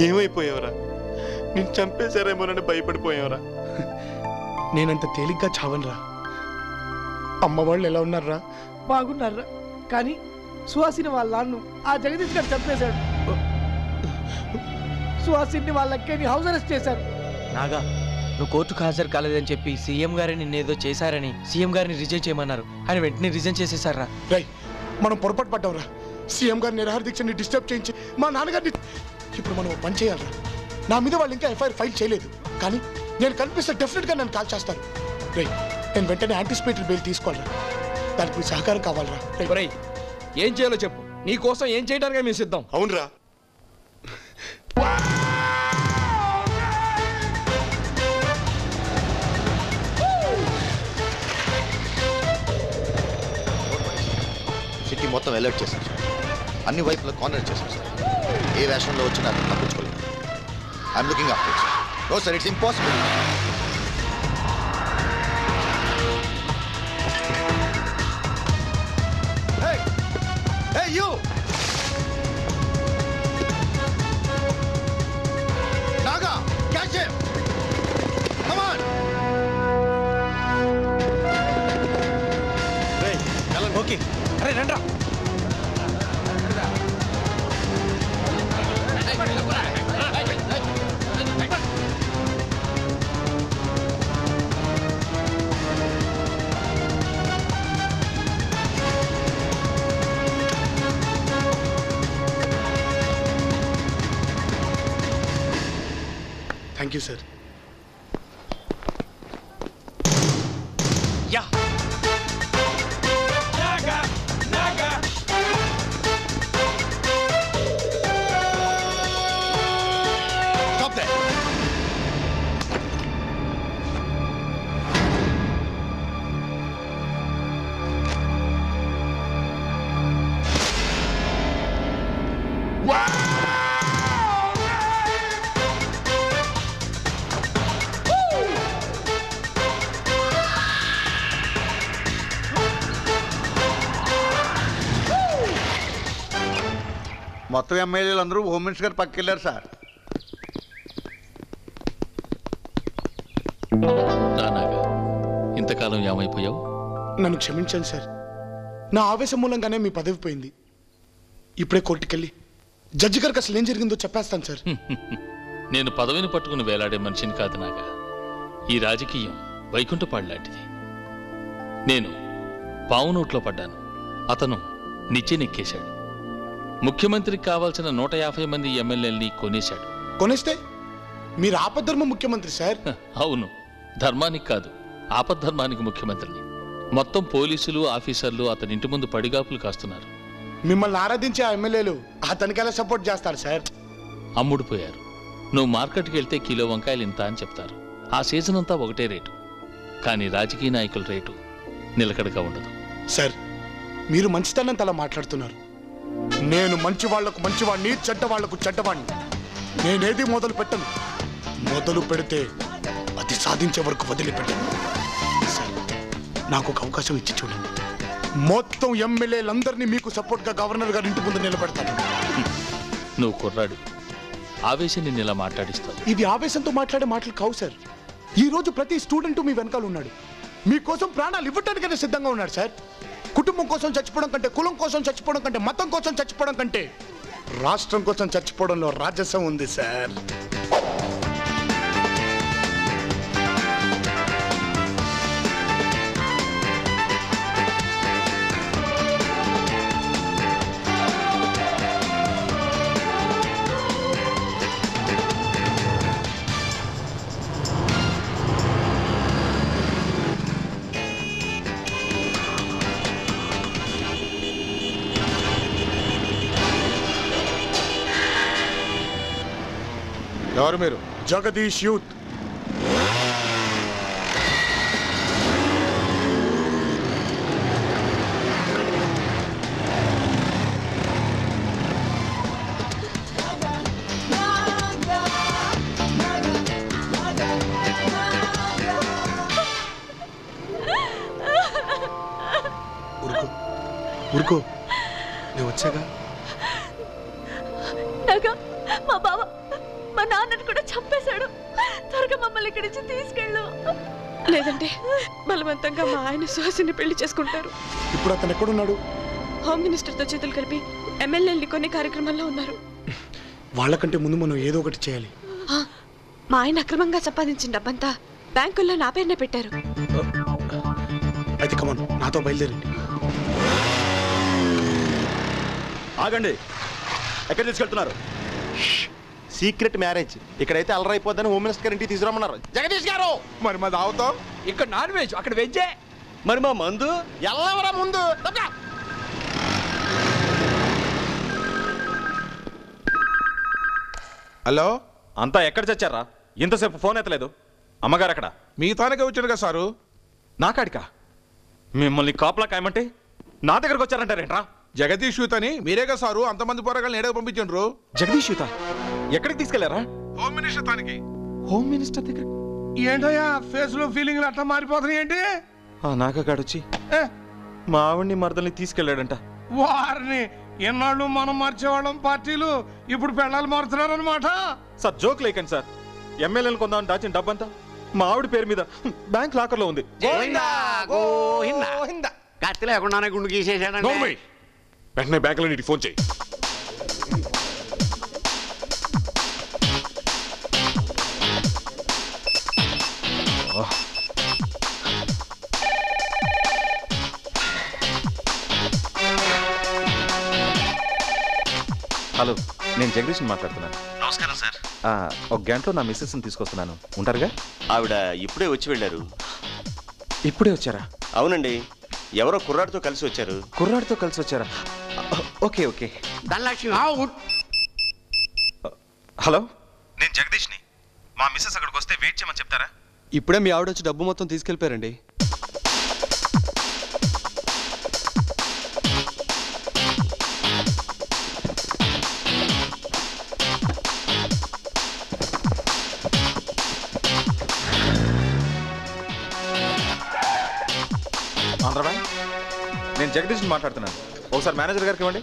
ఏమైపోయావురా? నేను చంపేశారేమోనని భయపడిపోయావురా. నేనంత తేలిగ్గా చావనరా. అమ్మ వాళ్ళు ఎలా ఉన్నారా? బాగున్నారా? కానీ సుహాసిని వాళ్ళ నాన్ను ఆ జగదీష్ గారు చంపేశాడు. సుహాసిని వాళ్ళ అక్కని హౌస్ అరెస్ట్ చేశారు. నాగా, నువ్వు కోర్టుకు హాజరు కాలేదని చెప్పి సీఎం గారు నిన్నేదో చేశారని సీఎం గారిని రిజైన్ చేయమన్నారు. ఆయన వెంటనే రిజైన్ చేసేసారా? రై, మనం పొరపాటు పడ్డావురా. సీఎం గారి నిరాహార దీక్షని డిస్టర్బ్ చేయించి మా నాన్నగారిని. ఇప్పుడు మనం పని చేయాలరా. నా మీద వాళ్ళు ఇంకా ఎఫ్ఐఆర్ ఫైల్ చేయలేదు, కానీ నేను కనిపిస్తే డెఫినెట్గా నన్ను కాల్ చేస్తారు. రై, నేను వెంటనే యాంటిసిపేటరీ బెయిల్ తీసుకోవాలరా. దానికి మీ సహకారం కావాలరా. రై, ఏం చేయాలో చెప్పు. నీ కోసం ఏం చేయడానికి మేము సిద్ధం. అవునరా. సిటీ మొత్తం అలర్ట్ చేశాం సార్. అన్ని వైపులో కార్నర్ చేశాం సార్. ఏ వేషంలో వచ్చినా అతను తప్పించుకోలేదు. I'm looking up sir. No sir, it's impossible. You! Naga! Catch him! Come on! రేయ్, ఓకే, అరే రండ్రా. Thank you sir. Yeah Stop there! మొత్తం ఎమ్మెల్యేలు అందరూ హోమ్ మినిస్టర్ గారు పక్కకి వెళ్ళారు సార్. ఇంతకాలం ఏమైపోయావు? నన్ను క్షమించండి సార్. నా ఆవేశం మూలంగానే మీ పదవి పోయింది. ఇప్పుడే కోర్టుకెళ్ళి జడ్జి గారికి అసలు ఏం జరిగిందో చెప్పేస్తాను సార్. నేను పదవిని పట్టుకుని వేలాడే మనిషిని కాదు నాగా. ఈ రాజకీయం వైకుంఠపాడు లాంటిది. నేను పావు నోట్లో పడ్డాను, అతను నిచ్చెనెక్కేశాడు. ముఖ్యమంత్రికి కావాల్సిన 150 మంది ఎమ్మెల్యేలని కొనేశాడు. కొనేస్తే మీరు ఆపద్ధర్మ ముఖ్యమంత్రి సార్. అవును, ధర్మానికి కాదు, ఆపద్ధర్మానికి ముఖ్యమంత్రిని. మొత్తం పోలీసులు ఆఫీసర్లు అతని ఇంటి ముందు పడిగాపులు కాస్తున్నారు. మిమ్మల్ని ఆరాధించే ఆ ఎమ్మెల్యేలు అతనికి ఎలా సపోర్ట్ చేస్తారు సార్? అమ్ముడుపోయారు. నువ్వు మార్కెట్కి వెళ్తే కిలో వంకాయలు ఇంత అని చెప్తారు. ఆ సీజన్ అంతా ఒకటే రేటు. కానీ రాజకీయ నాయకుల రేటు నిలకడగా ఉండదు. సార్, మీరు మంచితనంతో అలా మాట్లాడుతున్నారు. నేను మంచి వాళ్లకు మంచివాడిని, చెడ్డ వాళ్లకు చెడ్డవాడిని. నేనేది మొదలు పెట్టను. మొదలు పెడితే అది సాధించే వరకు వదిలిపెట్టను. సార్, నాకు ఒక అవకాశం ఇచ్చి చూడండి. మొత్తం ఎమ్మెల్యేలందరినీ మీకు సపోర్ట్గా గవర్నర్ గారి ఇంటి ముందు నిలబెడతాను. నువ్వు కుర్రాడు, ఆవేశం నిన్ను ఇలా మాట్లాడిస్తావు. ఇది ఆవేశంతో మాట్లాడే మాటలు కావు సార్. ఈ రోజు ప్రతి స్టూడెంట్ మీ వెనకాల ఉన్నాడు. మీకోసం ప్రాణాలు ఇవ్వటానికైనా సిద్ధంగా ఉన్నాడు సార్. కుటుంబం కోసం చచ్చిపోవడం కంటే, కులం కోసం చచ్చిపోవడం కంటే, మతం కోసం చచ్చిపోవడం కంటే రాష్ట్రం కోసం చచ్చిపోవడంలో రాజసం ఉంది సార్. ఎవరు మీరు? జగదీష్ యూత్. ఊరుకో, నేను వచ్చాగా. మా బావ మా నాన్నని కూడా చంపేశాడు. త్వరగా మమ్మల్ని ఇక్కడి నుంచి తీసుకెళ్ళు, లేదంటే బలవంతంగా మా ఆయన సుహాసిని పెళ్లి చేసుకుంటారు. ఇప్పుడు అతను ఎక్కడున్నాడు? హోమ్ మినిస్టర్తో చేతులు కలిపి ఎమ్మెల్యేని కొన్ని కార్యక్రమాల్లో ఉన్నారు. వాళ్ళకంటే ముందు మనం ఏదో ఒకటి చేయాలి. మా ఆయన అక్రమంగా సంపాదించిన డబ్బంతా బ్యాంకుల్లో నా పేరునే పెట్టారు. అయితే కమన్, నాతో బయలుదేరండి. ఆగండి, ఎక్కడ తీసుకెళ్తున్నారు? Secret marriage. ఇక్కడైతే అలరైపోద్దని హోమ్ మినిస్టర్ గారి ఇంటికి తీసుకురమ్మన్నారు. జగదీష్ గారు, మరి మా దావుతాం ఇక్కడ నాన్ వెజ్, అక్కడ వెజ్జే. మరి మా మందు ఎల్లవరా ముందు. హలో, అంతా ఎక్కడ చచ్చారా? ఇంతసేపు ఫోన్ ఎత్తలేదు. అమ్మగారు అక్కడ మీతోనే వచ్చాడు కదా సారు. నా కాడికా? మిమ్మల్ని కాపలా కాయమంటే నా దగ్గరకు వచ్చారంటారేంట్రా? జగదీష్ యూత్ అని మీరే కదా సారు అంతమంది పోరగాళ్ళని ఏడో పంపించండ్రు. జగదీష్ యూత ఎక్కడికి తీసుకెళ్లారా? హోమ్ మినిస్టర్ తానికి. హోమ్ మినిస్టర్ దగ్గర? ఏంటయ్యా ఫేస్ లో ఫీలింగ్ అట్లా మారిపోతున్నాయి ఏంటి? ఆ నాకాడొచ్చి మా ఆవిడ్ని మరదల్ని తీసుకెళ్లాడంట. వారిని ఎన్నాళ్ళు మనం మార్చేవాళ్ళం పార్టీలు, ఇప్పుడు పెళ్ళాలు మారుతున్నారు అనమాట. సార్ జోక్ లేకండి సార్. ఎమ్మెల్యేలు కొందామని దాచిన డబ్బంతా మా ఆవిడ పేరు మీద బ్యాంక్ లాకర్ లో ఉంది. కత్తి లేకుండానే గుండు గీసేసాడండి. వెంటనే బ్యాంకులో నీటికి ఫోన్ చేయి. హలో, నేను జగదీష్ని మాట్లాడుతున్నాను. నమస్కారం సార్. ఒక గంటలో నా మిస్సెస్ని తీసుకొస్తున్నాను. ఉంటారుగా? ఆవిడ ఇప్పుడే వచ్చి వెళ్ళారు. ఇప్పుడే వచ్చారా? అవునండి, ఎవరో కుర్రాడితో కలిసి వచ్చారు. కుర్రాడితో కలిసి వచ్చారా? Okay okay. హలో, నేను జగదీష్ని. మా మిస్సెస్ అక్కడికి వస్తే వెయిట్ చేయమని చెప్తారా? ఇప్పుడే మీ ఆవిడ వచ్చి డబ్బు మొత్తం తీసుకెళ్ళిపోయారండి. ఆంధ్ర బ్యాంక్, నేను జగదీష్ని మాట్లాడుతున్నాను. ఒకసారి మేనేజర్ గారికి ఇవ్వండి.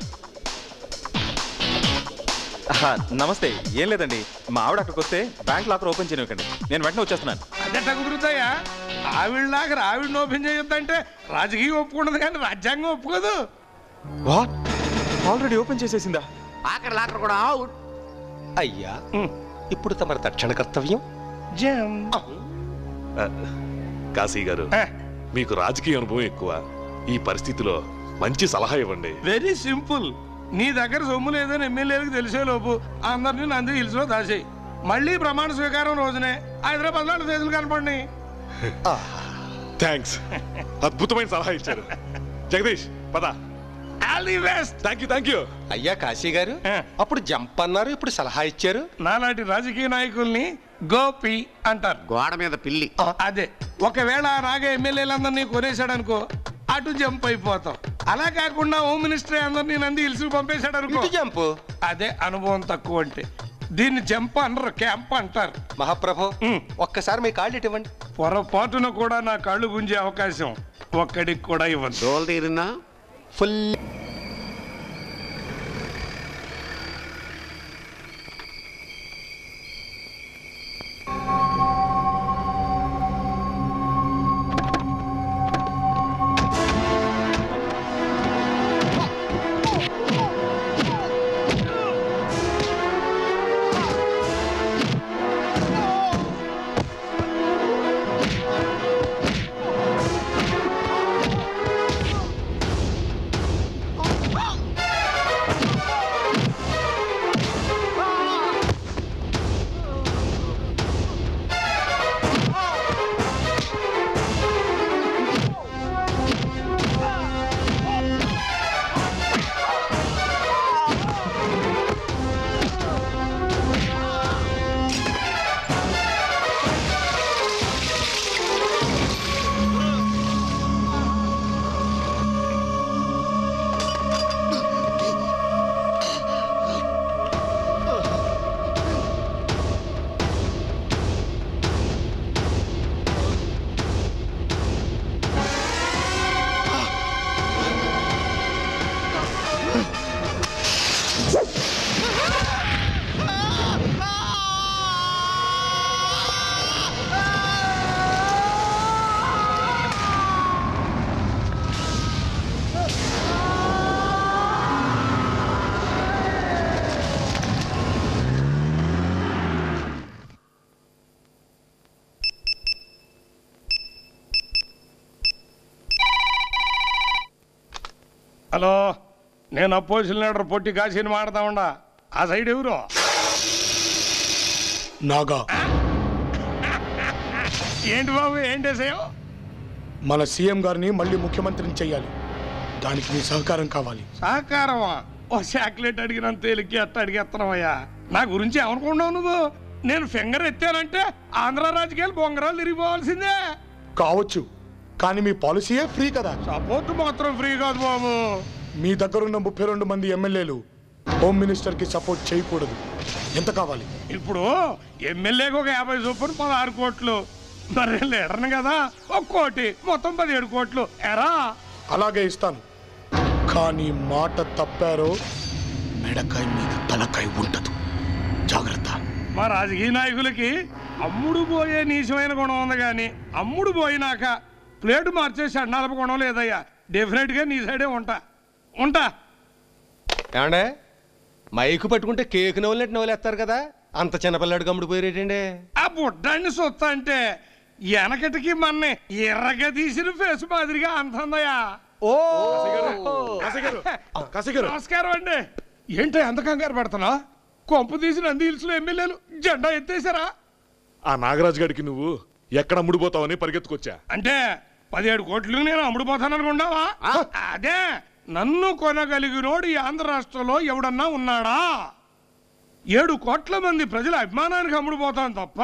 నమస్తే. ఏం లేదండి, మా ఆవిడ అక్కడికి వస్తే బ్యాంక్ లాకర్ ఓపెన్ చేయనివ్వకండి. నేను వెంటనే వచ్చేస్తున్నాను. అదెట్టా కుదురుతాయా? ఆవిడ లాకర్ ఆవిడని ఓపెన్ చేయొద్దంటే రాజకీయం ఒప్పుకున్నది కానీ రాజ్యాంగం ఒప్పుకోదు. వాట్? ఆల్రెడీ ఓపెన్ చేసేసిందా? ఆఖరి లాకర్ కూడా అవుట్. అయ్యా, ఇప్పుడు తమరి తక్షణ కర్తవ్యం. కాశీ గారు, మీకు రాజకీయ అనుభవం ఎక్కువ. ఈ పరిస్థితిలో మంచి సలహా ఇవ్వండి. Very simple. నీ దగ్గర సొమ్ము లేదని ఎమ్మెల్యేలకు తెలిసే లోపు అందరినీ నంది హిల్స్ లో దాచేయి. మళ్ళీ ప్రమాణ స్వీకారం రోజునే హైదరాబాద్ లో ఫేజులు కనపడి. థ్యాంక్స్, అద్భుతమైన సలహా ఇచ్చారు. జగదీష్ పద. All the best. Thank you. అయ్యా కాశీ గారు, అప్పుడు జంప్ అన్నారు, ఇప్పుడు సలహా ఇచ్చారు. నాలాంటి రాజకీయ నాయకుల్ని గోపి అంటారు. గోడ మీద పిల్లి. అదే, ఒకవేళ నాగే ఎమ్మెల్యేలందరినీ కొనేసాడు అనుకో, అటు జంప్ అయిపోతాం. అలా కాకుండా హోమ్ మినిస్టర్ అందరినీ నంది హిల్స్ పంపేశాడు అనుకో, జంప్. అదే అనుభవం తక్కువ అంటే. దీన్ని జంప్ అనరు, క్యాంప్ అంటారు. మహాప్రభు, ఒక్కసారి మీ కాళ్ళు ఇటు ఇవ్వండి. పొరపాటున కూడా నా కాళ్ళు గుంజే అవకాశం ఒక్కడికి కూడా ఇవ్వను. డోల్ తీరినా ఫుల్. హలో, నేను అపోజిషన్ లీడర్ పొట్టి కాశీని మాడతా ఉండా. ఆ సైడ్ ఎవరు? నాగా. ఏంటి బాబు, ఏంటి విషయం? మన సీఎం గారిని మళ్ళీ ముఖ్యమంత్రిని చెయ్యాలి. దానికి మీ సహకారం కావాలి. సహకారమా? ఓ చాక్లెట్ అడిగినంత తేలికి అట్ట అడిగేస్తున్నావయ్యా. నా గురించి ఏమనుకున్నావు నువ్వు? నేను ఫింగర్ ఎత్తానంటే ఆంధ్ర రాజకీయాలు బొంగరాలు తిరిగిపోవాల్సిందే. కావచ్చు, కానీ మీ పాలసీయే ఫ్రీ కదా. సపోర్ట్ మాత్రం ఫ్రీ కాదు బాబు. మీ దగ్గరున్న 32 మంది ఎమ్మెల్యేలు హోమ్ మినిస్టర్ కి సపోర్ట్ చేయకూడదు. ఎంత కావాలి? ఇప్పుడు ఎమ్మెల్యేకి ఒక 50 చొప్పున 16 కోట్లు. మరి లీడర్ని కదా 1 కోటి, మొత్తం 17 కోట్లు. ఎరా? అలాగే ఇస్తాను, కానీ మాట తప్పారో మెడకాయ మీద తలకాయ ఉండదు. జాగ్రత్త. మా రాజకీయ నాయకులకి అమ్ముడు పోయే నీచమైన గుణం ఉంది, కానీ అమ్ముడు పోయినాక ప్లేటు మార్చేసి అన్నాలప గుణం లేదయ్యా. డెఫినెట్గా నీ సైడే ఉంటా. ఏమండే, మైకు పట్టుకుంటే కేక్ నవ్వులెట్టు నవ్వులేస్తారు కదా, అంత చిన్నపిల్లాడు గమ్ముడు పోయేటండి. ఆ బుడ్డాన్ని సొత్తా అంటే వెనకటికి మన్నే ఎర్రగా తీసిన ఫేస్ మాదిరిగా అంతుందయ్యా. నమస్కారం అండి. ఏంటో ఎంత కంగారు పడుతున్నా? కొంపు తీసిన హిల్స్ లో ఎమ్మెల్యేలు జెండా ఎత్తేసారా? ఆ నాగరాజు గారికి నువ్వు ఎక్కడ అమ్ముడుపోతావని పరిగెత్తుకొచ్చా. అంటే 17 కోట్లు నేను అమ్ముడుపోతాననుకున్నావా? అదే, నన్ను కొనగలిగినోడు ఈ ఆంధ్ర రాష్ట్రంలో ఎవడన్నా ఉన్నాడా? 7 కోట్ల మంది ప్రజల అభిమానానికి అమ్ముడుపోతాను తప్ప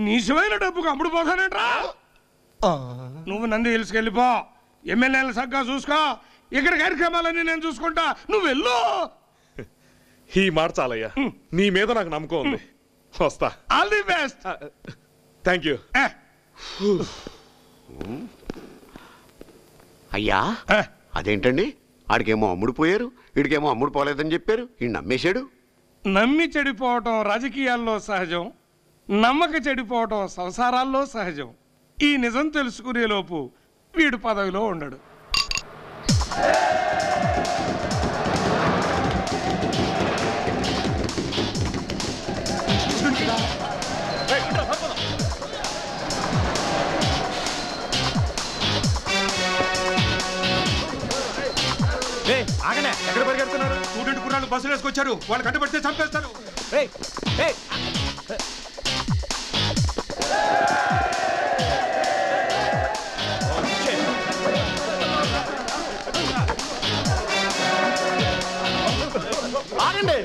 నిజమైన డబ్బుకు అమ్ముడుపోతానేట్రా? నువ్వు నంది హిల్స్కి వెళ్ళిపో, ఎమ్మెల్యేలు సగ్గా చూసుకో, ఇక్కడ కార్యక్రమాలన్నీ నేను చూసుకుంటా, నువ్వు వెళ్ళు. ఈ మాట చాలయ్యా, నీ మీద నాకు నమ్మకం ఉంది. వస్తా. All the best. Thank you. అయ్యా, అదేంటండి? ఆడికేమో అమ్ముడు పోయారు, వీడికేమో అమ్ముడు పోలేదని చెప్పారు. ఈ నమ్మేశాడు. నమ్మి చెడిపోవటం రాజకీయాల్లో సహజం, నమ్మక చెడిపోవటం సంసారాల్లో సహజం. ఈ నిజం తెలుసుకునే లోపు వీడు పదవిలో ఉండడు. ఆగనే, ఎక్కడ పరిగెడుతున్నారు? స్టూడెంట్ కుర్రాళ్ళు బస్సులు వేసుకొచ్చారు, వాళ్ళు కట్టుబడితే చంపేస్తారు. ఆగండి,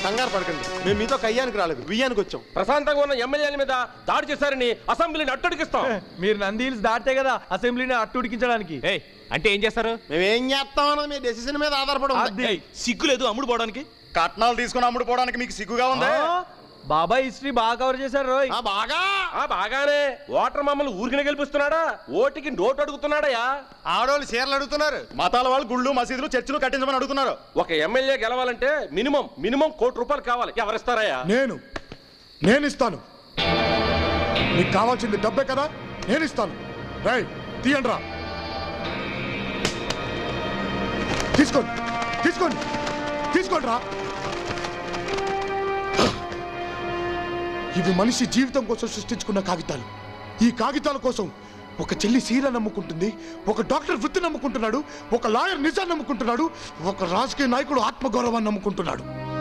కంగారు పడకండి. మేము మీతో కయ్యానికి రాలేదు, వియ్యానికి వచ్చాం. ప్రశాంతంగా ఉన్న ఎమ్మెల్యేల మీద దాడి చేశారని అసెంబ్లీని అట్టడికిస్తాం. మీరు నంది హిల్స్ దాటే కదా అసెంబ్లీని అట్టుడికించడానికి. అంటే ఏం చేస్తారు? మేము ఏం చేస్తామన్నది మీ డెసిషన్ మీద ఆధారపడి ఉంది. సిగ్గు లేదు అమ్ముడు పోవడానికి? కట్నాలు తీసుకుని అమ్ముడు పోవడానికి మీకు సిగ్గుగా ఉంది? బాబాయ్ హిస్టరీ బాగా కవర్ చేశారు రోయ్. బాగానే. ఓటర్ మమ్మల్ని ఊరికి గెలిపిస్తున్నాడా? ఓటికి నోటు అడుగుతున్నాడయా? ఆడవాళ్ళు చీరలు అడుగుతున్నారు, మతాల వాళ్ళు గుళ్ళు మసీదులు చర్చిలు కట్టించమని అడుగుతున్నారు. ఒక ఎమ్మెల్యే గెలవాలంటే మినిమం 1 కోటి రూపాయలు కావాలి. ఎవరిస్తారయ్యా? నేను ఇస్తాను. మీకు కావాల్సింది డబ్బే కదా, నేను ఇస్తాను. రేయ్, తీయండి రా. తీసుకోండి తీసుకోండి తీసుకోండి రా. ఇవి మనిషి జీవితం కోసం సృష్టించుకున్న కాగితాలు. ఈ కాగితాల కోసం ఒక చెల్లి సీర నమ్ముకుంటుంది, ఒక డాక్టర్ వృత్తి నమ్ముకుంటున్నాడు, ఒక లాయర్ నిజాన్ని నమ్ముకుంటున్నాడు, ఒక రాజకీయ నాయకుడు ఆత్మగౌరవాన్ని నమ్ముకుంటున్నాడు.